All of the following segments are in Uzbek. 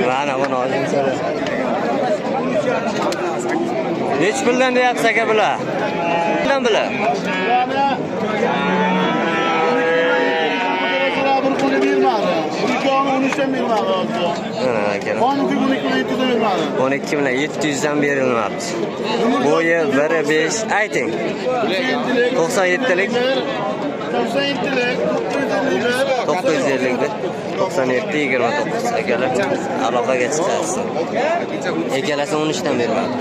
Mana buni oldim sana. Nech puldan deyapsiz aka bular? Puldan bular? Ona 12 bilan 700 dan berilmabdi. Bo'yi 1.5 ayting. 97lik 950 97 29 akalar aloqaga chiqasiz. Egalasi 13 dan beriladi.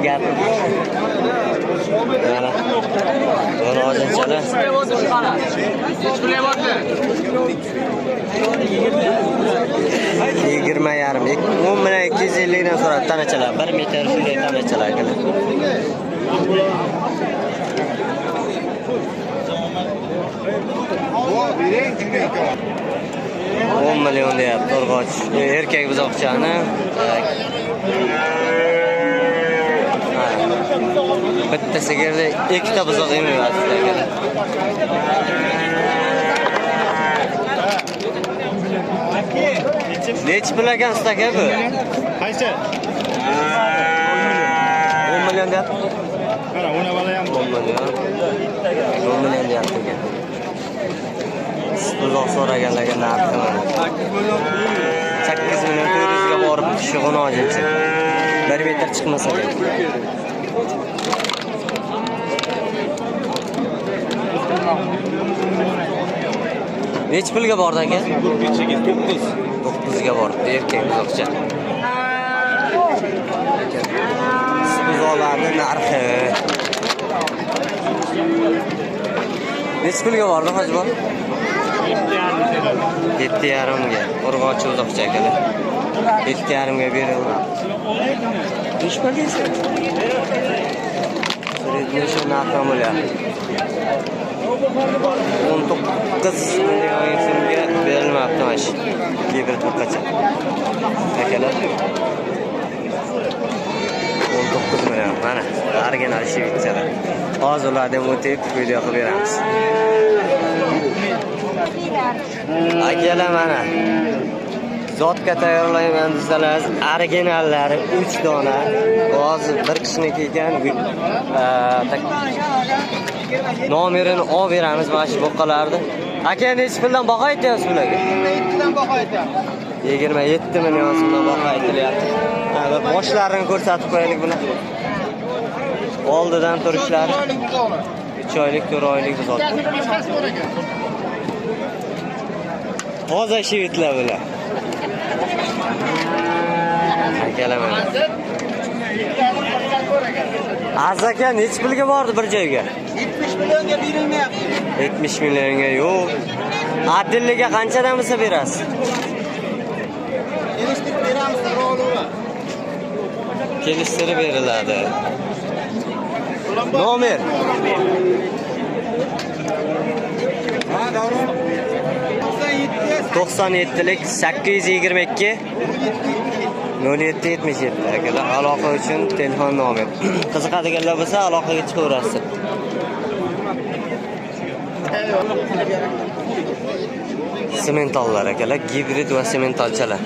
Gap. Mana. Buni hozirchalar. Yigirma yarim. 10 bilan 250 dan so'rab tanachalar. 1 metr shunday tanachalar akalar. $10 million deyapti Urg'och. Erkak buzoqchani. Bitta sigirda ikkita buzoq emayapti akalar. Nech pul ekansiz aka bu? Qaysi? 10 million deyapti. Mana ona bola ham 10 million. 10 million deyapti aka. Buzoq so'raganlarga narxi mana. 8 million 400 ga borib tushig'ini hojatchi. 1 metr chiqmasa kerak. Nech pulga bordi aka? 9 ga bordi erkak buzoqcha. Buzoqlarning narxi. Nech pulga bordi hoji bor? 7.5 ga. Urg'och buzoqcha akalar. 7.5 ga berildi. Nech pul deysiz? Shu narxi bo'lyapti. 19 million so'mga berilmoqda mana shu. Gibrid buqacha. Akalar. 19 million. Mana original shivitchalar. Hozir ulardan o'tib video qilib beramiz. Akalar mana. Zotga tayyorlayman desalar, originallari 3 dona. Hozir bir kishniki ekan. Nomerini olib beramiz mana shu boqqalarni. Aka nech puldan baho aytyapsiz bularga? 27 dan baho aytyapman. 27 million so'mdan baho aytilyapti. Mana boshlarini ko'rsatib qo'yaylik buni. Oldidan turishlari 3 oylik, 4 oylik buzoq. Hozir shivitlar bular. Akalaman. Azaka nech pulga bordi bir joyga? 70 millionga berilmayapti. 70 millionga yo'q. Adilliga qanchadan bo'lsa berasiz? Kelishtirib beramiz, ro'lura. Kelishtirib beriladi. Nomer. Ha, davron. 97lik 822 0777 akalar aloqa uchun telefon nomer. Qiziqadiganlar bo'lsa aloqaga chiqaverasiz. Sementallar akalar, gibrid va sementalchalar.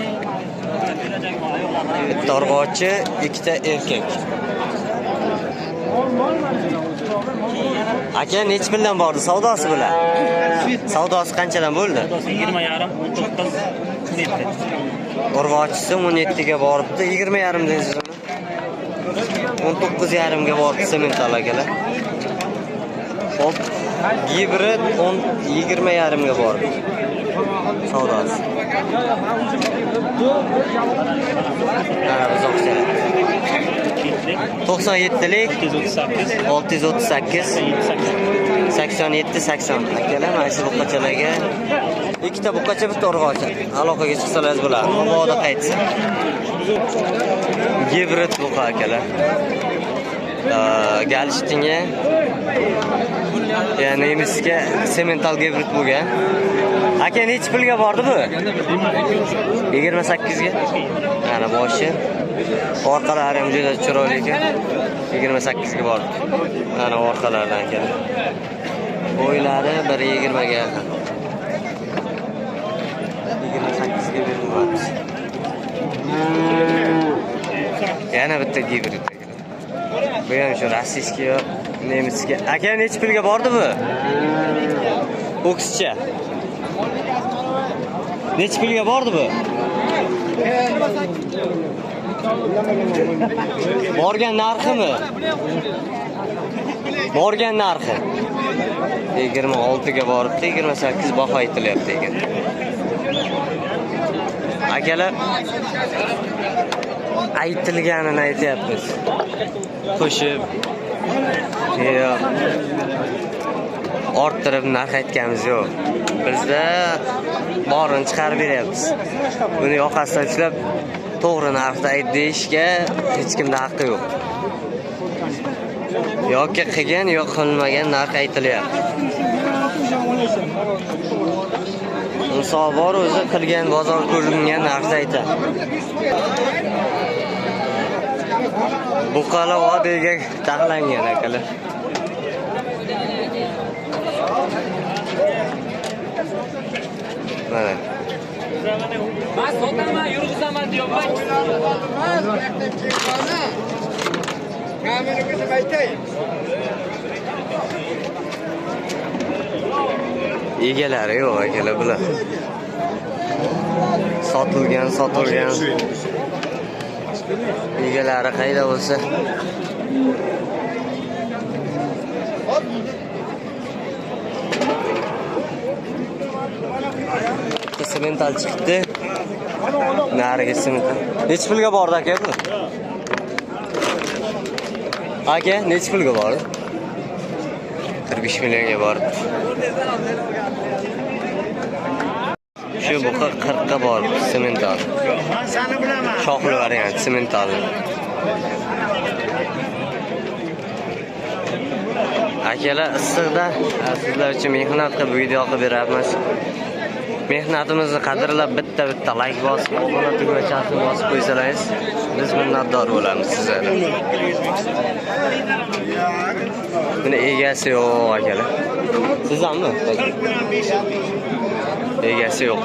Bitta urg'ochi, ikkita erkak. Aka nech puldan bordi savdosi bilan? Savdosi qanchadan bo'ldi? 20.5 19 17. Urg'ochisi 17 ga boribdi, 20.5 deysiz uni. 19.5 ga boribdi semental akalar. Hop, gibrid 20.5 ga bordi. Savdosi. Mana buzoqchalar. 97lik 638 87 80 akalar mana shu buqachalarga ikkita buqacha bitta urg'ochi aloqaga chiqsalaringiz bo'ladi. Havoda qaytsa. Gibrid buqa akalar. Galishtinga ya'ni nemisga semental gibrid bo'lgan. Aka nech pulga bordi bu? 28 ga. Mana boshi. Orqalari ham juda chiroyli ekan. 28 ga bordi. Mana orqalardan keldi. Bo'ylari 1.20 ga yaqin. 28 ga berilmoqda. Yana bitta gibrid. Bu ham shu rossiyskiy, nemisga. Aka necha pulga bordi bu? O'kscha. Necha pulga bordi bu? Borgan narximi? Borgan narxi 26 ga boribdi, 28 baho aytilyapti ekan. Akalar aytilganini aytyapmiz. Qo'shib orttirib narx aytganimiz yo'q. Bizda borini chiqarib beryapmiz. Buni yoqasidan ushlab to'g'ri narxda ayt deyishga hech kimda haqqi yo'q. Yoki qilgan yoki qilmagan narx aytilyapti. Insof bor, o'zi qilgan bozor ko'ringan narxda aytadi. Bu qala vodiga taxlangan akalar. Mana. Ben sotaman, yurg'izaman deyapman. Kamera kızım aytay. Egalari yo'q akalar bular. Sotilgan. Egalari qayda bo'lsa. Semental chiqdi. Nariga semental. Necha pulga bordi aka bu? Aka, necha pulga bordi? 45 millionga bordi. Shu buqa 40 ga bordi, semental. Seni bilaman. Shoxli variant, semental. Akalar issiqda sizlar uchun mehnat qilib video qilib beramiz. Mehnatimizni qadrlab bitta like bosib, obuna tugmachasini bosib qo'ysalaringiz, biz minnatdor bo'lamiz sizlarga. Buni egasi yo'q akalar. Sizlarmi? Egasi yo'q.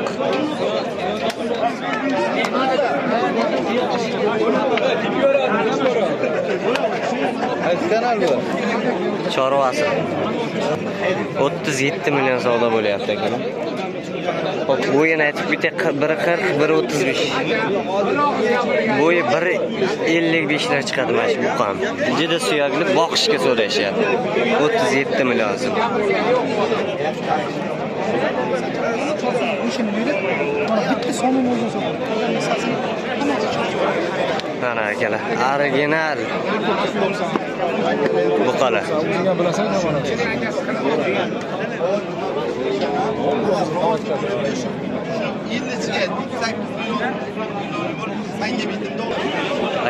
Kanal bu. Chorvasi 37 million savdo bo'lyapti ekan. Hop, bo'yini aytib bitta 1.40, 1.35. Bo'yi 1.55 dan chiqadi mana shu buqam. Juda suyakli boqishga so'rashyapti. 37 million so'm. Mana akalar, original buqalar.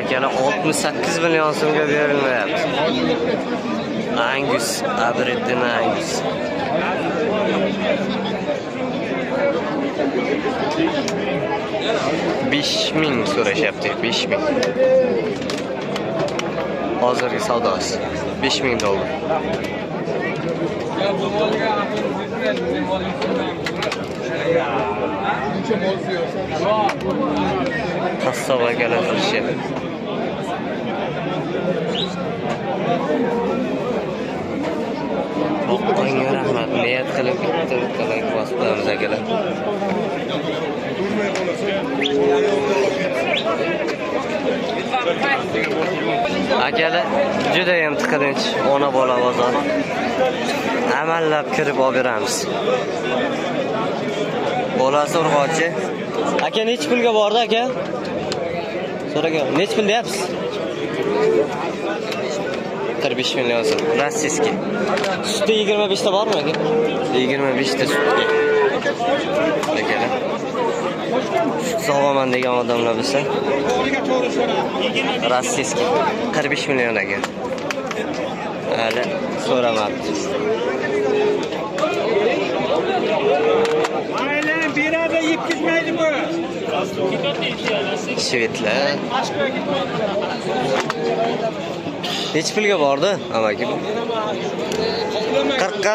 Akalar 68 million so'mga berilmayapti. Angus, Aberdeen Angus. $5,000 so'rashyapti, 5,000. Hozirgi savdosi $5,000. Qassob akalar qilishyapti. Boqqanga rahmat, niyat qilib bitta like bosib qo'yamiz akalar. Akalar juda ham tiqilinch, ona bola bozor. Amallab kirib olib beramiz. Bolasi urg'ochi. Aka necha pulga bordi aka? So'ragan. Necha pul deyapsiz? 45 million so'm. Rossiyskiy. Sutda 25 ta bormi aka? 25 ta sutga. Akalar. Sog'aman degan odamlar bo'lsa, rossiyskiy 45 million aka. Hali so'ramabdi. Aylan birada yetkazmaydi bu. Shvedlar. Necha pulga bordi amaki bu? 40 ga.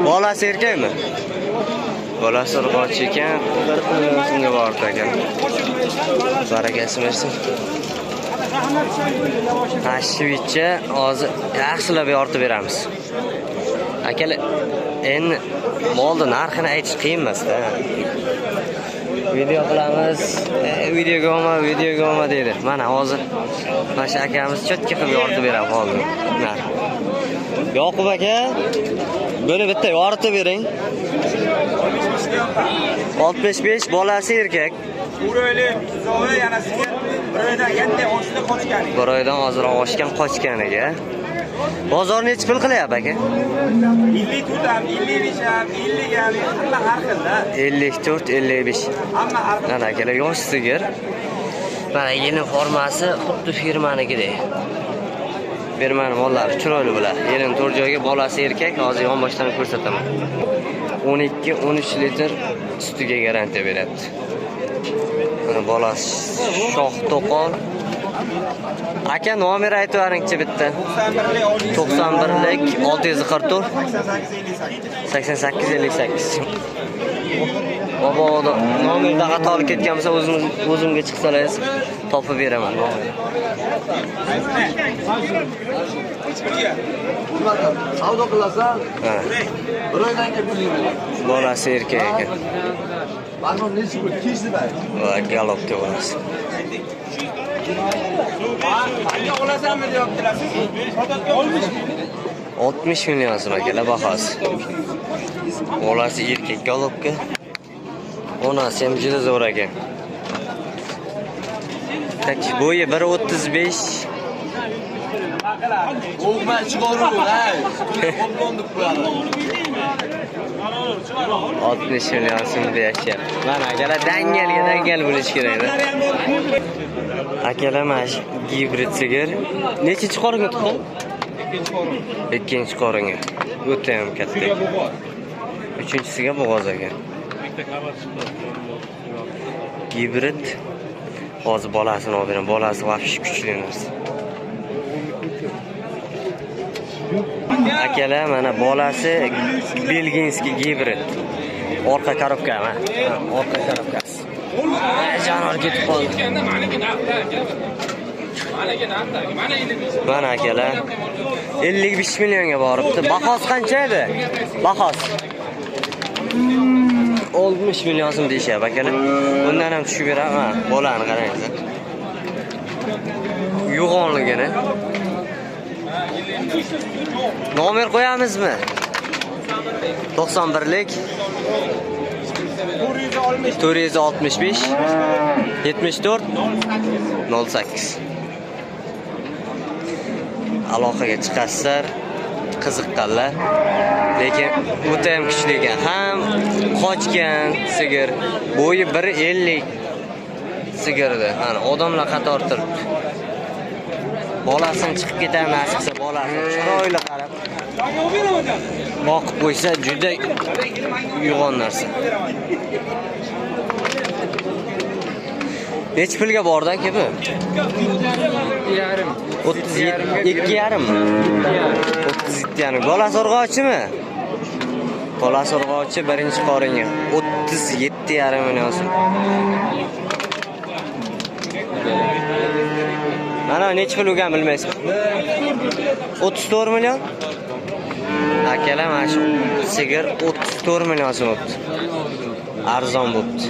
Bolasi erkakmi? Bolasi urg'ochi ekan, 40 million so'mga bordi ekan. Barakasi bersin. Ashvicha hozir yaxshilab yoritib beramiz. Akalar, endi molni narxini aytish qiyin emas-da. Video qilamiz, videoga olma deydi. Mana hozir mana shu akamiz cho'tka qilib yoritib beradi hozir. Yoqub aka, buni bitta yoritib bering. 65 bolasi erkak. Bir oydan ozroq oshgan qochganiga. Bozor necha pul qilyapti aka? 54 ham, 55 ham, 50 ham, hamma har xilda. 54, 55. Hamma har xil. Mana akalar yosh sigir. Mana yeni formasi xuddi firmanikidek. Firmani mollari chiroyli bo'ladi. Yelin to'rt joyga bolasi erkak, hozir yonboshdan ko'rsataman. 12-13 litr sutiga garantiya beradi. Mana bolasi shoh to'qol. Aka nomer aytib beringchi bitta. 91lik 644 8858. Boboda nomerda xato olib ketgan bo'lsa o'zimga chiqsangiz topib beraman. Savdo qilasan? Ha. Bir oydan keyin pulingni. Bolasi erkak ekan. Barnom nechi pul? Kishdi bari. Va galopga bolasi. Qanday olasanmi deyaptilar. 60 million so'm akalar bahosi. Bolasi erkak galopga. Onasi ham juda zo'r ekan. Tak bo'yi 1.35. O'g'ma chiqaruv, hay. Qo'ldan deb qo'yadi. 60 million so'm deyapti. Mana akalar dangal bo'lish kerak-da. Akalar mana shu gibrid sigir nechinchi qoringa tuqqan? Ikkinchi qoringa. O'ta ham katta. Uchinchisiga bo'g'oz ekan. Gibrid. Hozir bolasini olib beraman. Bolasi vafshi kuchli narsa. Akalar mana bolasi belginskiy gibrid. Orqa korobka mana. Orqa korobkasi. Jonor ketib qoldi. Mana akalar 55 millionga boribdi. Bahos qancha edi? Bahos 60 million so'm deyishyapti akalar. Bundan ham tushib beraman. Bolani qaranglar. Yo'g'onligini. Nomer qo'yamizmi? 91lik 465 74 08. Aloqaga chiqasizlar, qiziqqanlar. Lekin o'ta ham kuchli ekan. Ham qochgan sigir. Bo'yi 1.50 sigirdi. Mana odamlar qator turibdi. Bolasini chiqib ketar nasibsa bolasi chiroyli qarab. Boqib qo'ysa juda uyg'on narsa. Necha pulga bordi aka bu? 2.5. 37. Bolasi urg'ochimi? Bolasi urg'ochi birinchi qoringa 37.5 million so'm. Mana necha pul o'gan bilmaysiz. 34 million. Akalar mana shu sigir 34 million so'm bo'pti. Arzon bo'pti.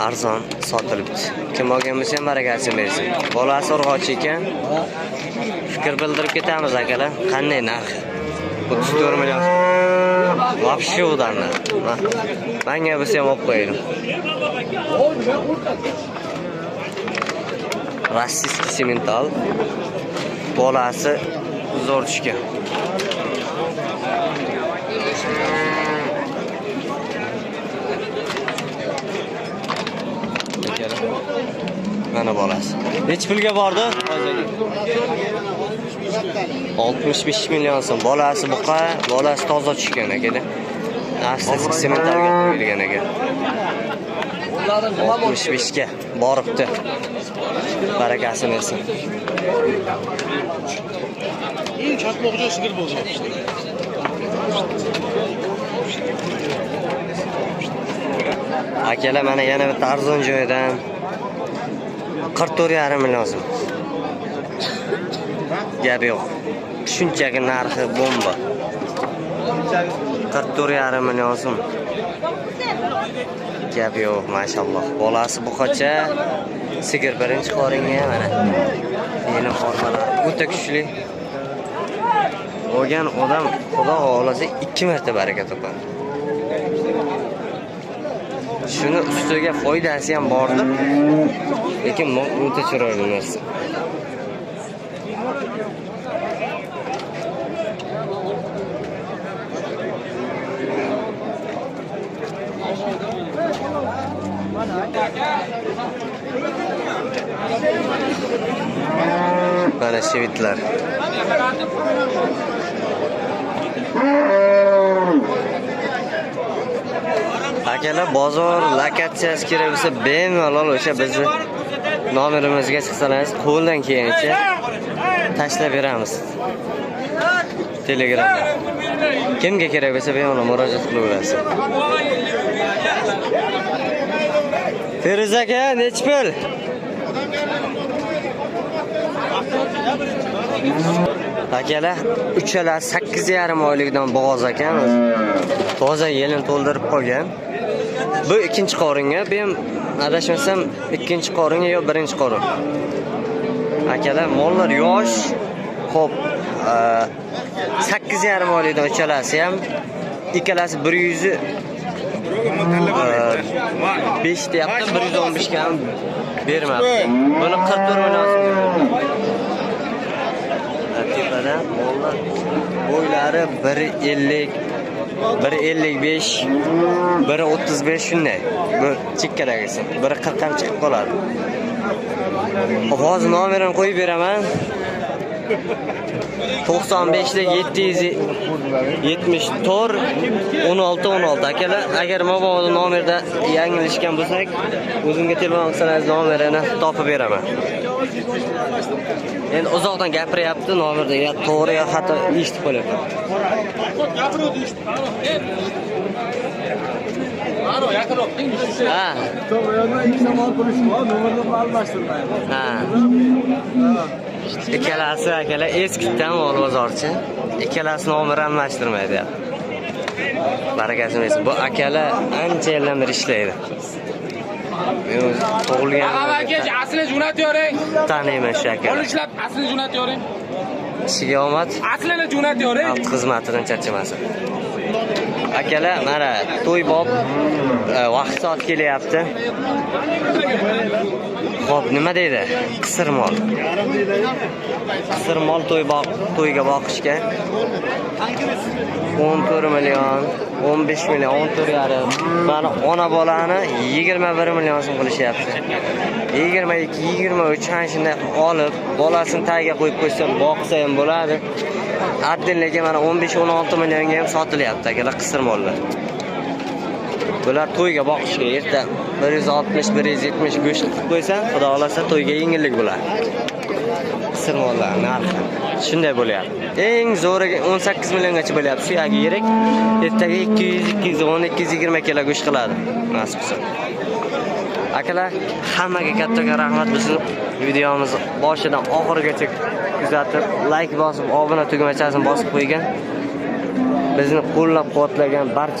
Arzon sotilibdi. Kim olgan bo'lsa ham barakasi bersin. Bolasi urg'ochi ekan. Fikr bildirib ketamiz akalar. Qanday narx? 34 million. Vobshe udanlar. Menga bo'lsa ham olib qo'ydim. Rossiyskiy semental. Bolasi zo'r tushgan. Mana bolasi. Necha pulga bordi? 65 million so'm. Bolasi buqa, bolasi toza tushgan akalar. Rossiyskiy sementalga qo'yilgan ekan. 65 ga boribdi. Barakasi bersin. Eng chaqmoqchi sigir bo'ldi. Akalar mana yana bitta arzon joydan 44,5 million so'm. Gap yo'q. Shunchaki narxi bomba. 44,5 million so'm. Gap yo'q, mashalloh. Bolasi buqacha, sigir birinchi qoringa mana. Yeni formalar o'ta kuchli. Olgan odam xudo xohlasa 2 marta baraka topadi. Shuni ustiga foydasi ham bordir. Lekin o'ta chiroyli narsa. Mana shevitlar. Akalar bozor lokatsiyasi kerak bo'lsa bemalol o'sha bizni nomerimizga chiqsangiz qo'ldan kelganicha tashlab beramiz. Telegramda. Kimga kerak bo'lsa bemalol murojaat qilaverasiz. Feruza aka, nechta pul? Akalar, uchalasi 8,5 oylikdan bo'g'oz ekan. Toza yelin to'ldirib qolgan. Bu ikkinchi qoringa, men adashmasam ikkinchi qoringa yo birinchi qorin. Akalar, mollar yosh. Xo'p, 8,5 oylikdan uchalasi ham, ikkalasi 100 5 deyapti, 115 ga ham bermabdi. Buni 44 million so'm. Tepada mollar bo'ylari 150, 155, 135 shunday. Bu chekkalagisi. 140 ham chiqib qoladi. Hozir nomerini qo'yib beraman. 95 da 774 16 16. Akalar, agar mobilda nomerda yanglishgan bo'lsak, o'zimga telefon qilsangiz nomerini topib beraman. Endi uzoqdan gapiryapti, nomerda ya to'g'ri yo xato eshitib qolyapti. Ha. To'g'ri, yana ikkita mol pulisi bor, nomerni almashtirmaydi. Ha. Ikkalasi akalar eskidan mol bozorchi. Ikkalasi nomer almashtirmaydi. Barakasi bersin. Bu akalar ancha yildan beri ishlaydi. Tug'ilgan. Aka, aslini jo'natyavering. Taniyman shu akalar. Olishlar aslini jo'natyavering. Ishiga omad. Aslini jo'natyavering. Xalq xizmatidan charchamasin. Akalar, mana to'ybob vaqt soat kelyapti. Xo'p, nima deydi? Qisir mol. Qisir mol to'yga boqishga 14 million, 15 million, 14,5. Mana ona bolani 21 million so'm qilishyapti. 22, 23 ana shunday olib, bolasini tagiga qo'yib qo'ysa, boqsa ham bo'ladi. Addenlarga mana 15-16 millionga ham sotilyapti akalar qisir mollar. Bular to'yga boqishga erta 160-170 go'sht qilib qo'ysa, xudo xolasa to'yga yengillik bo'ladi. Qisir mollar narxi shunday bo'lyapti. Eng zo'riga 18 milliongacha bo'lyapti. Suyagi yirik. Ertaga 200, 210, 220 kilo go'sht qiladi. Nasib bo'lsa. Akalar, hammaga katta rahmat. Bizni videomiz boshidan oxirigacha kuzatib, like bosib, obuna tugmachasini bosib qo'ygan. Bizni qo'llab-quvvatlagan barcha